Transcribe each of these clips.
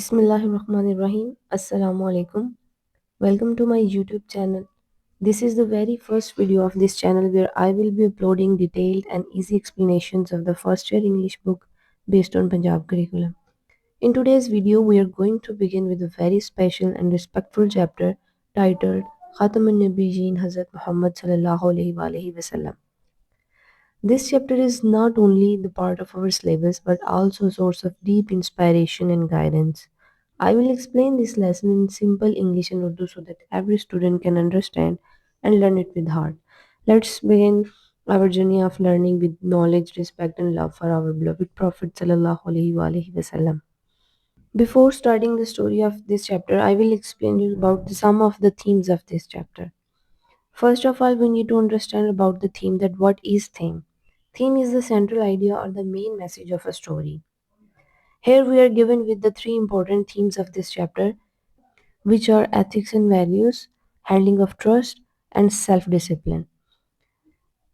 Bismillahirrahmanirrahim. Assalamu alaikum. Welcome to my YouTube channel. This is the very first video of this channel where I will be uploading detailed and easy explanations of the first year English book based on Punjab curriculum. In today's video, we are going to begin with a very special and respectful chapter titled Khatamun Nabiyyin Hazrat Muhammad Sallallahu Alaihi Wasallam. This chapter is not only the part of our syllabus but also a source of deep inspiration and guidance. I will explain this lesson in simple English and Urdu so that every student can understand and learn it with heart. Let's begin our journey of learning with knowledge, respect, and love for our beloved Prophet Sallallahu Alaihi Wasallam. Before starting the story of this chapter, I will explain you about some of the themes of this chapter. First of all, we need to understand about the theme that what is theme. Theme is the central idea or the main message of a story. Here we are given with the three important themes of this chapter, which are ethics and values, handling of trust, and self-discipline.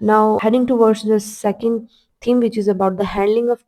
Now heading towards the second theme which is about the handling of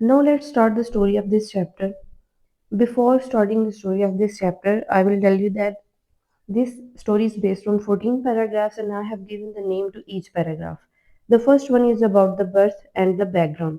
Now let's start the story of this chapter. Before starting the story of this chapter, I will tell you that this story is based on 14 paragraphs and I have given the name to each paragraph. The first one is about the birth and the background.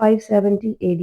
570 AD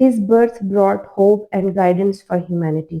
His birth brought hope and guidance for humanity.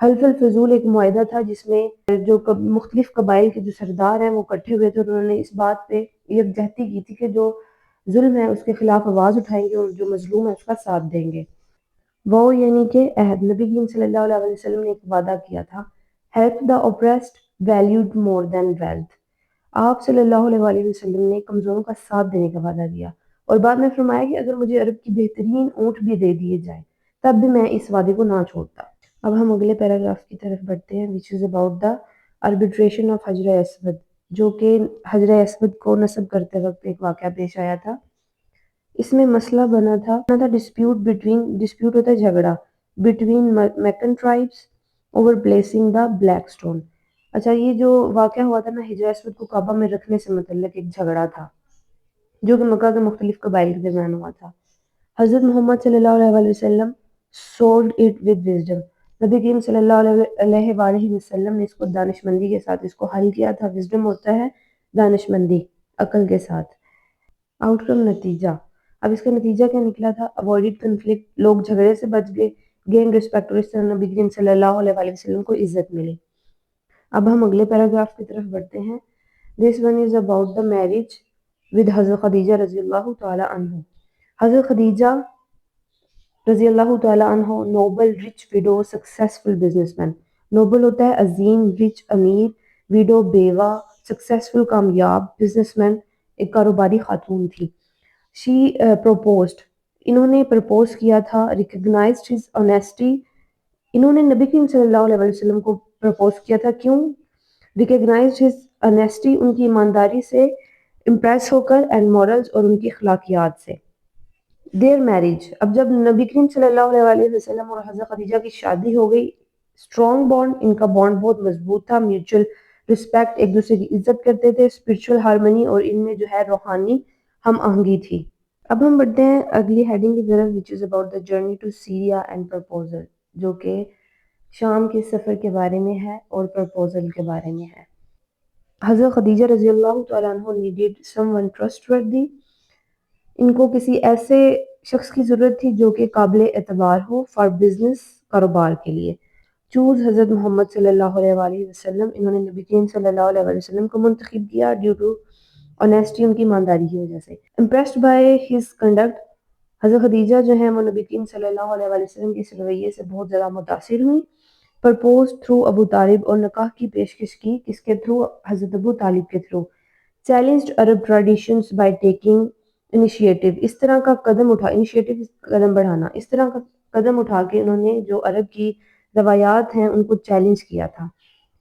حلف الفضول ایک معاہدہ تھا جس میں جو مختلف قبائل کے جو سردار ہیں وہ اکٹھے ہوئے تھے اور انہوں نے اس بات پہ یکجہتی کی تھی کہ جو ظلم ہے اس کے خلاف آواز اٹھائیں گے اور جو مظلوم ہے اس کا ساتھ دیں گے۔ وہ یعنی کہ عہد نبی کریم صلی اللہ علیہ وسلم نے ایک وعدہ کیا تھا، help the oppressed valued more than wealth. آپ صلی اللہ علیہ وسلم نے کمزوروں کا ساتھ دینے کا وعدہ دیا اور بعد میں فرمایا کہ اگر مجھے عرب کی بہترین اونٹ بھی دے دیے جائیں تب بھی میں اس وعدے کو نہ چھوڑتا۔ اب ہم اگلے پیراگراف کی طرف بڑھتے ہیں which is about the arbitration of حجر اسود، جو کہ حجر اسود کو نصب کرتے وقت ایک واقعہ پیش آیا تھا۔ اس میں مسئلہ بنا تھا ڈسپیوٹ ہوتا ہے جھگڑا between Meccan tribes over placing the black stone. اچھا، یہ جو واقعہ ہوا تھا نا حجر اسود کو کعبہ میں رکھنے سے متعلق ایک جھگڑا تھا جو کہ مکہ کے مختلف قبائل کے درمیان ہوا تھا۔ حضرت محمد صلی اللہ علیہ وسلم solved it with wisdom۔ نبی کریم صلی اللہ علیہ وآلہ وسلم نے اس کو دانش مندی کے ساتھ اس کو حل کیا تھا۔ وزڈم ہوتا ہے دانش مندی، عقل کے ساتھ۔ آؤٹ کم نتیجہ، اب اس کا نتیجہ کیا نکلا تھا؟ اوائڈڈ کنفلکٹ، لوگ جھگڑے سے بچ گئے، گین رسپیکٹ، اور اس طرح نبی کریم صلی اللہ علیہ وسلم کو عزت ملی۔ اب ہم اگلے پیراگراف کی طرف بڑھتے ہیں۔ This one is about the marriage with حضرت خدیجہ رضی اللہ تعالی عنہ۔ حضرت خدیجہ رضی اللہ تعالی عنہ noble, rich widow, successful businessman. Noble ہوتا ہے عظیم، رچ امیر، ویڈو بیوہ، سکسیسفل کامیاب، بزنس مین ایک کاروباری خاتون تھی۔ شی پروپوزڈ، انہوں نے پرپوز کیا تھا، ریکگنائزڈ ہز آنیسٹی، انہوں نے نبی کریم صلی اللہ علیہ وسلم کو پرپوز کیا تھا، کیوں؟ ریکگنائزڈ ہز آنیسٹی، ان کی ایمانداری سے امپریس ہو کر، اینڈ مورلز، اور ان کی اخلاقیات سے۔ دیر میرج، اب جب نبی کریم صلی اللہ علیہ وسلم اور حضرت خدیجہ کی شادی ہو گئی، اسٹرانگ بانڈ، ان کا بانڈ بہت مضبوط تھا، میوچل رسپیکٹ، ایک دوسرے کی عزت کرتے تھے، اسپرچل ہارمنی، اور ان میں جو ہے روحانی ہم آہنگی تھی۔ اب ہم بڑھتے ہیں اگلی ہیڈنگ کی طرف which is about the journey to Syria and proposal، جو کہ شام کے سفر کے بارے میں ہے اور پرپوزل کے بارے میں ہے۔ حضرت خدیجہ رضی اللہ تعالیٰ عنہ needed someone trustworthy، ان کو کسی ایسے شخص کی ضرورت تھی جو کہ قابل اعتبار ہو فار بزنس، کاروبار کے لیے۔ چوز حضرت محمد صلی اللہ علیہ وآلہ وسلم، انہوں نے نبی کریم صلی اللہ علیہ وسلم کو منتخب کیا ڈیو ٹو آنیسٹی، ان کی ایمانداری کی وجہ سے۔ امپریسڈ بائی ہز کنڈکٹ، حضرت خدیجہ جو ہیں وہ نبی کریم صلی اللہ علیہ وسلم کے اس رویے سے بہت زیادہ متاثر ہوئی۔ پرپوز تھرو ابو طالب، اور نکاح کی پیشکش کی کس کے تھرو؟ حضرت ابو طالب کے through. Challenged Arab traditions by taking initiative, اس طرح کا قدم اٹھا، انیشیٹو قدم بڑھانا، اس طرح کا قدم اٹھا کے انہوں نے جو عرب کی روایات ہیں ان کو چیلنج کیا تھا۔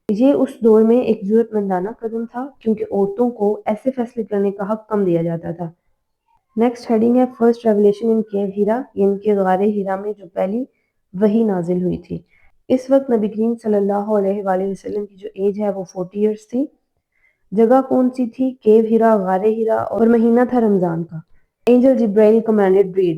یہ اس دور میں ایک ضرورت مندانہ قدم تھا کیونکہ عورتوں کو ایسے فیصلے کرنے کا حق کم دیا جاتا تھا۔ نیکسٹ ہیڈنگ ہے فرسٹ ریولیشن ان کیو ہیرا، یعنی کہ غار ہیرا میں جو پہلی وحی نازل ہوئی تھی۔ اس وقت نبی کریم صلی اللہ علیہ وآلہ وسلم کی جو ایج ہے وہ 40 ایئرس تھی۔ جگہ کون سی تھی؟ کیو ہیرا، غار ہیرا، اور مہینہ تھا رمضان کا۔ اینجل جبرائیل کمانڈڈ بریڈ،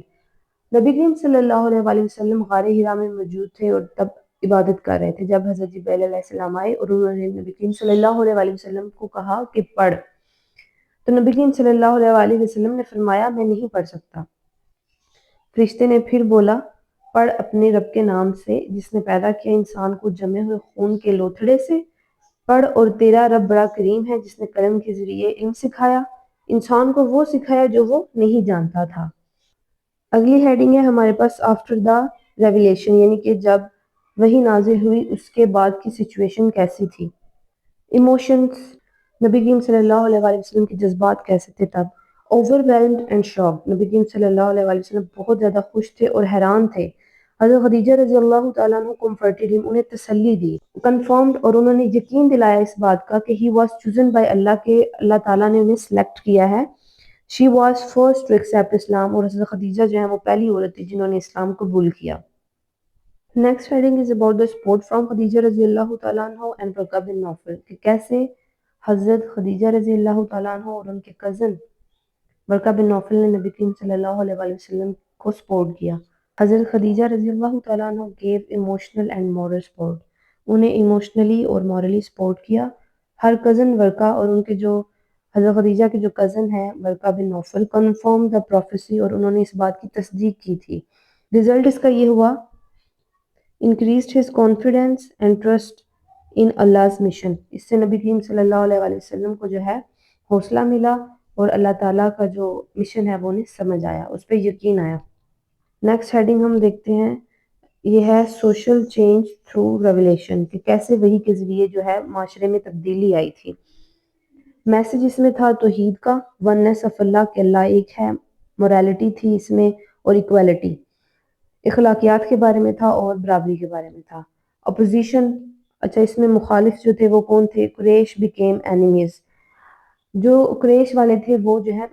نبی کریم صلی اللہ علیہ وآلہ وسلم غار ہیرا میں موجود تھے اور تب عبادت کر رہے تھے جب حضرت جبرائیل علیہ السلام آئے اور انہوں نے نبی کریم صلی اللہ علیہ وآلہ وسلم کو کہا کہ پڑھ، تو نبی کریم صلی اللہ علیہ وآلہ وسلم نے فرمایا میں نہیں پڑھ سکتا۔ فرشتے نے پھر بولا پڑھ اپنے رب کے نام سے جس نے پیدا کیا انسان کو جمے ہوئے خون کے لوتھڑے سے، پڑھ اور تیرا رب بڑا کریم ہے جس نے قلم کے ذریعے علم سکھایا، انسان کو وہ سکھایا جو وہ نہیں جانتا تھا۔ اگلی ہیڈنگ ہے ہمارے پاس آفٹر دا ریویلیشن، یعنی کہ جب وحی نازل ہوئی اس کے بعد کی سچویشن کیسی تھی۔ ایموشنز، نبی کریم صلی اللہ علیہ وآلہ وسلم کے جذبات کیسے تھے تب؟ اوور ویلمڈ اینڈ شاک، نبی کریم صلی اللہ علیہ وآلہ وسلم بہت زیادہ خوش تھے اور حیران تھے۔ حضرت خدیجہ رضی اللہ تعالیٰ عنہ کمفرٹڈ ہم، انہیں تسلی دی، کنفرمڈ، اور انہوں نے یقین دلایا اس بات کا کہ ہی واز چوزن بائی اللہ، کے اللہ تعالیٰ نے انہیں سلیکٹ کیا ہے۔ She was first to accept Islam, اور حضرت خدیجہ جو ہیں وہ پہلی عورت تھی جنہوں نے اسلام قبول کیا۔ Next heading is about the support from Khadija رضی اللہ تعالیٰ عنہ اینڈ ورقہ بن نوفل، کہ کیسے حضرت خدیجہ رضی اللہ تعالیٰ عنہ اور ان کے کزن ورقہ بن نوفل نے نبی کریم صلی اللہ علیہ وآلہ وسلم کو سپورٹ کیا۔ حضرت خدیجہ رضی اللہ تعالیٰ عنہ give emotional and moral support, انہیں ایموشنلی اور مورلی سپورٹ کیا۔ ہر کزن ورقہ، اور ان کے جو حضرت خدیجہ کے جو کزن ہیں ورقہ بن نوفل، کنفرم دا پروفیسی، اور انہوں نے اس بات کی تصدیق کی تھی۔ رزلٹ اس کا یہ ہوا increased his confidence and trust in Allah's mission. اس سے نبی کریم صلی اللہ علیہ وسلم کو جو ہے حوصلہ ملا اور اللہ تعالیٰ کا جو مشن ہے وہ انہیں سمجھ آیا، اس پہ یقین آیا۔ نیکسٹ ہیڈنگ ہم دیکھتے ہیں، یہ ہے سوشل چینج تھرو ریولیشن، کہ کیسے وحی کے ذریعے جو ہے معاشرے میں تبدیلی آئی تھی۔ میسج اس میں تھا توحید کا، وننس آف اللہ، کہ اللہ ایک ہے، موریلٹی تھی اس میں اور ایکویلٹی، اخلاقیات کے بارے میں تھا اور برابری کے بارے میں تھا۔ اپوزیشن، اچھا اس میں مخالف جو تھے وہ کون تھے؟ قریش بیکیم اینیمیز، جو قریش والے تھے وہ جو ہے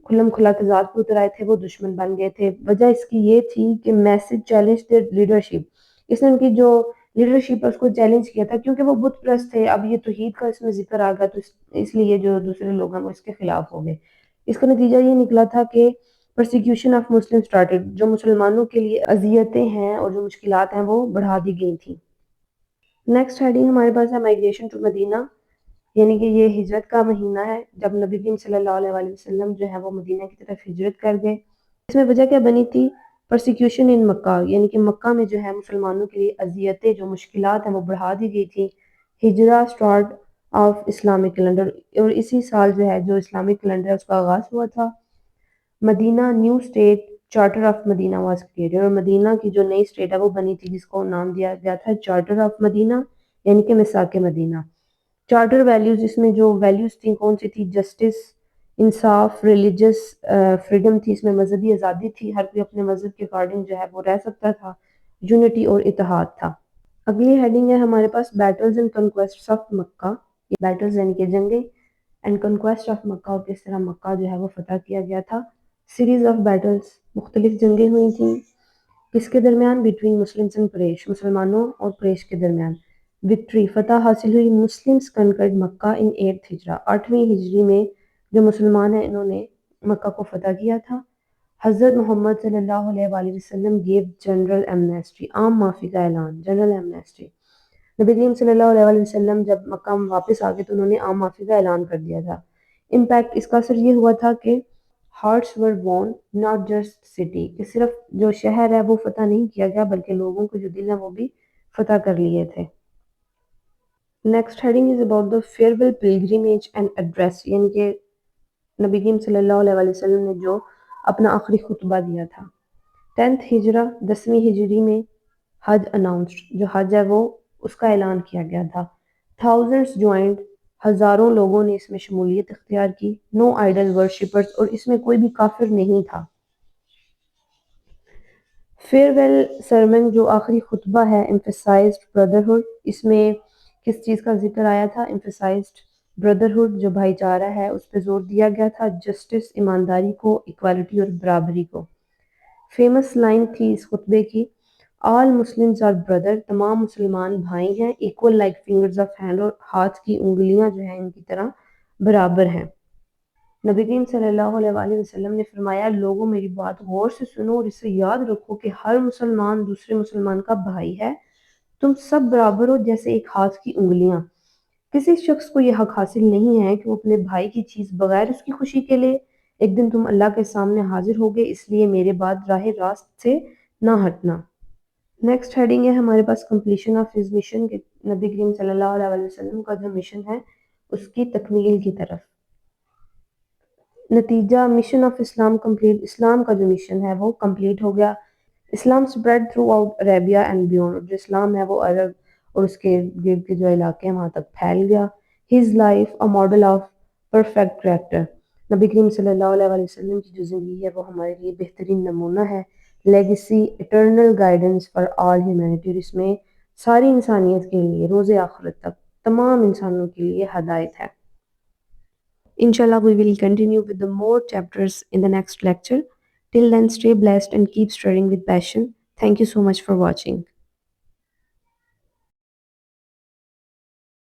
کھلم کھلا تضاد پہ اتر آئے تھے، وہ دشمن بن گئے تھے۔ وجہ اس کی یہ تھی کہ میسج چیلنج دیئر لیڈرشپ، اس نے ان کی جو لیڈرشپ ہے اس کو چیلنج کیا تھا، کیونکہ وہ بت پرست تھے۔ اب یہ توحید کا اس میں ذکر آ گیا تو اس لیے جو دوسرے لوگ ہیں وہ اس کے خلاف ہو گئے۔ اس کا نتیجہ یہ نکلا تھا کہ پرسیکیوشن آف مسلم سٹارٹڈ، جو مسلمانوں کے لیے اذیتیں ہیں اور جو مشکلات ہیں وہ بڑھا دی گئی تھیں۔ نیکسٹ ہیڈنگ ہمارے پاس ہے مائگریشن ٹو مدینہ، یعنی کہ یہ ہجرت کا مہینہ ہے، جب نبی کریم صلی اللہ علیہ وسلم جو ہے وہ مدینہ کی طرف ہجرت کر گئے۔ اس میں وجہ کیا بنی تھی؟ پرسیکیوشن ان مکہ، یعنی کہ مکہ میں جو ہے مسلمانوں کے لیے اذیتیں، جو مشکلات ہیں وہ بڑھا دی گئی تھی۔ ہجرہ سٹارٹ آف اسلامک کیلنڈر، اور اسی سال جو ہے جو اسلامک کیلنڈر ہے اس کا آغاز ہوا تھا۔ Medina new state charter of Medina was created, اور مدینہ کی جو نئی اسٹیٹ ہے وہ بنی تھی جس کو نام دیا گیا تھا چارٹر آف مدینہ، یعنی کہ میثاق مدینہ۔ چارٹر ویلیوز، اس میں جو ویلیوز تھیں کون سی تھی؟ جسٹس، انصاف، ریلیجس فریڈم تھی، اس میں مذہبی آزادی تھی، ہر کوئی اپنے مذہب کے اکارڈنگ جو ہے وہ رہ سکتا تھا، یونٹی اور اتحاد تھا۔ اگلی ہیڈنگ ہے ہمارے پاس battles and conquests of Mecca, battles یعنی کہ جنگیں، اینڈ کنکویسٹ آف مکہ، اور کس طرح مکہ جو ہے وہ فتح کیا گیا تھا۔ سیریز آف بیٹلز، مختلف جنگیں ہوئی تھیں، کس کے درمیان؟ بٹوین مسلمز اینڈ قریش، مسلمانوں اور قریش کے درمیان۔ وکٹری، فتح حاصل ہوئی، مسلمز کنکرڈ مکہ ان 8th ہجرہ، 8ویں ہجری میں جو مسلمان ہیں انہوں نے مکہ کو فتح کیا تھا۔ حضرت محمد صلی اللہ علیہ وآلہ وسلم گیو جنرل ایمنیسٹی، عام معافی کا اعلان، جنرل ایمنیسٹی۔ نبی کریم صلی اللہ علیہ وآلہ وسلم جب مکہ میں واپس آ گئے تو انہوں نے عام معافی کا اعلان کر دیا تھا۔ امپیکٹ، اس کا اثر یہ ہوا تھا کہ ہارٹس ور وون ناٹ جسٹ سٹی، کہ صرف جو شہر ہے وہ فتح نہیں کیا گیا بلکہ لوگوں کے جو دل ہیں وہ بھی فتح کر لیے تھے۔ Next heading is about the farewell pilgrimage and address, یعنی کہ نبی کریم صلی اللہ علیہ وآلہ وسلم نے جو اپنا آخری خطبہ دیا تھا۔ 10th ہجرہ، 10ویں ہجری میں حج اناؤنسڈ، جو حج ہے وہ اس کا اعلان کیا گیا تھا۔ تھاؤزنڈز جوائنڈ، ہزاروں لوگوں نے اس میں شمولیت اختیار کی۔ نو آئیڈل ورشپرز، اور اس میں کوئی بھی کافر نہیں تھا۔ فیئرویل سرمن، جو آخری خطبہ ہے، emphasized brotherhood، اس میں کس چیز کا ذکر آیا تھا؟ emphasized brotherhood، جو بھائی چارہ ہے اس پہ زور دیا گیا تھا، جسٹس، ایمانداری کو، ایکوالٹی اور برابری کو۔ فیمس لائن تھی اس خطبے کی، آل مسلمز آر برادر، تمام مسلمان بھائی ہیں، equal like fingers of hand, اور ہاتھ کی انگلیاں جو ہیں ان کی طرح برابر ہیں۔ نبی کریم صلی اللہ علیہ وآلہ وسلم نے فرمایا، لوگوں میری بات غور سے سنو اور اسے یاد رکھو کہ ہر مسلمان دوسرے مسلمان کا بھائی ہے، تم سب برابر ہو جیسے ایک ہاتھ کی انگلیاں۔ کسی شخص کو یہ حق حاصل نہیں ہے کہ وہ اپنے بھائی کی چیز بغیر اس کی خوشی کے لے۔ ایک دن تم اللہ کے سامنے حاضر ہوگے، اس لیے میرے بعد راہ راست سے نہ ہٹنا۔ نیکسٹ ہیڈنگ ہے ہمارے پاس کمپلیشن آف ہز مشن، کہ نبی کریم صلی اللہ علیہ وسلم کا جو مشن ہے اس کی تکمیل کی طرف۔ نتیجہ، مشن آف اسلام کمپلیٹ، اسلام کا جو مشن ہے وہ کمپلیٹ ہو گیا۔ Islam spread throughout Arabia and beyond, جو اسلام ہے وہ عرب اور اس کے گرد کے جو علاقے ہیں وہاں تک پھیل گیا۔ His life a model of perfect character, نبی کریم صلی اللہ علیہ وآلہ وسلم کی جو زندگی ہے وہ ہمارے لیے بہترین نمونہ ہے۔ Legacy, eternal guidance for all humanity, اس میں ساری انسانیت کے لیے روز آخرت تک تمام انسانوں کے لیے ہدایت ہے۔ Inshallah, we will continue with the more chapters in the next lecture. Till then, stay blessed and keep studying with passion. Thank you so much for watching.